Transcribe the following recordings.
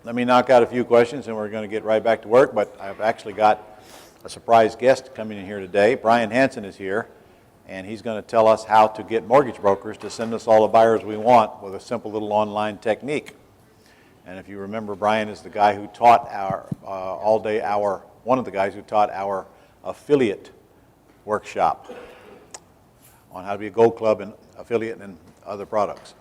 Let me knock out a few questions and we're going to get right back to work, but I've actually got a surprise guest coming in here today. Brian Hansen is here, and he's going to tell us how to get mortgage brokers to send us all the buyers we want with a simple little online technique. And if you remember, Brian is the guy who taught our one of the guys who taught our affiliate workshop on how to be a Gold Club and affiliate and other products.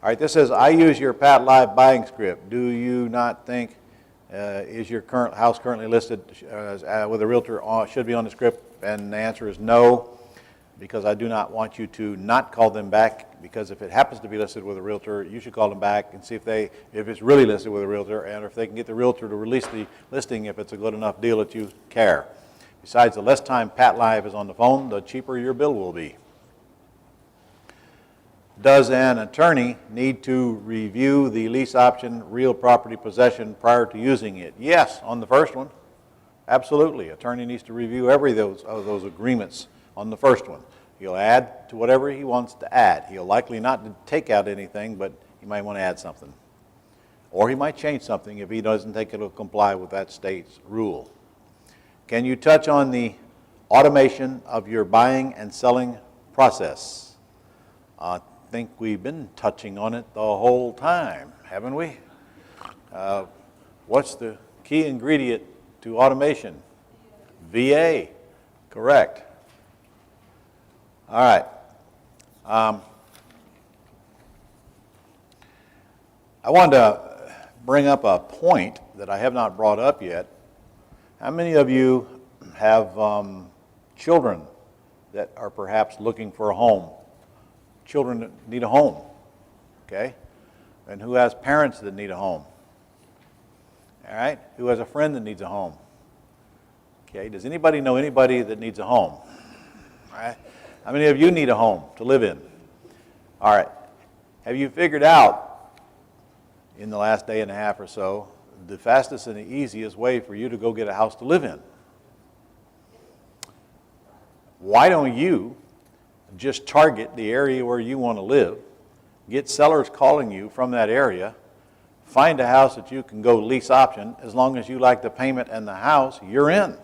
All right, this says, I use your Pat Live buying script. Do you not think is your current house currently listed with a realtor should be on the script? And the answer is no, because I do not want you to not call them back, because if it happens to be listed with a realtor, you should call them back and see if it's really listed with a realtor, and if they can get the realtor to release the listing if it's a good enough deal that you care. Besides, the less time Pat Live is on the phone, the cheaper your bill will be. Does an attorney need to review the lease option real property possession prior to using it? Yes, on the first one. Absolutely. Attorney needs to review every of those agreements on the first one. He'll add to whatever he wants to add. He'll likely not take out anything, but he might want to add something. Or he might change something if he doesn't think it'll comply with that state's rule. Can you touch on the automation of your buying and selling process? I think we've been touching on it the whole time, haven't we? What's the key ingredient to automation? VA, correct. All right. I wanted to bring up a point that I have not brought up yet. How many of you have children that are perhaps looking for a home? Children that need a home, okay? And who has parents that need a home? All right? Who has a friend that needs a home? Okay, does anybody know anybody that needs a home? All right? How many of you need a home to live in? All right. Have you figured out in the last day and a half or so the fastest and the easiest way for you to go get a house to live in? Why don't you just target the area where you want to live, get sellers calling you from that area, find a house that you can go lease option. As long as you like the payment and the house, you're in.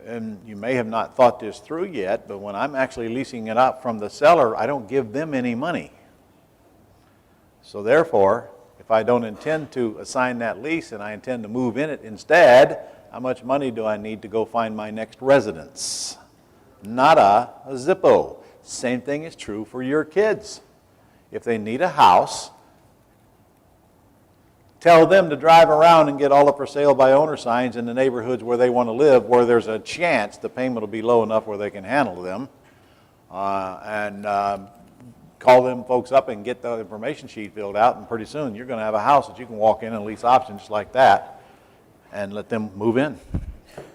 And you may have not thought this through yet, but when I'm actually leasing it out from the seller, I don't give them any money. So therefore, if I don't intend to assign that lease and I intend to move in it instead, how much money do I need to go find my next residence? Nada, a zippo. Same thing is true for your kids. If they need a house, tell them to drive around and get all the for sale by owner signs in the neighborhoods where they want to live, where there's a chance the payment will be low enough where they can handle them. Call them folks up and get the information sheet filled out, and pretty soon you're going to have a house that you can walk in and lease options just like that and let them move in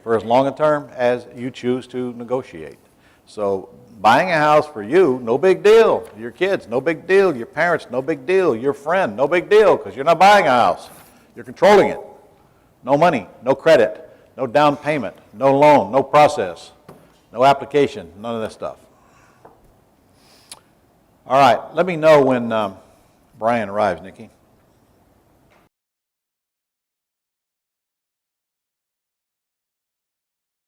for as long a term as you choose to negotiate. So buying a house for you, no big deal. Your kids, no big deal. Your parents, no big deal. Your friend, no big deal, because you're not buying a house. You're controlling it. No money, no credit, no down payment, no loan, no process, no application, none of that stuff. All right, let me know when Brian arrives, Nikki.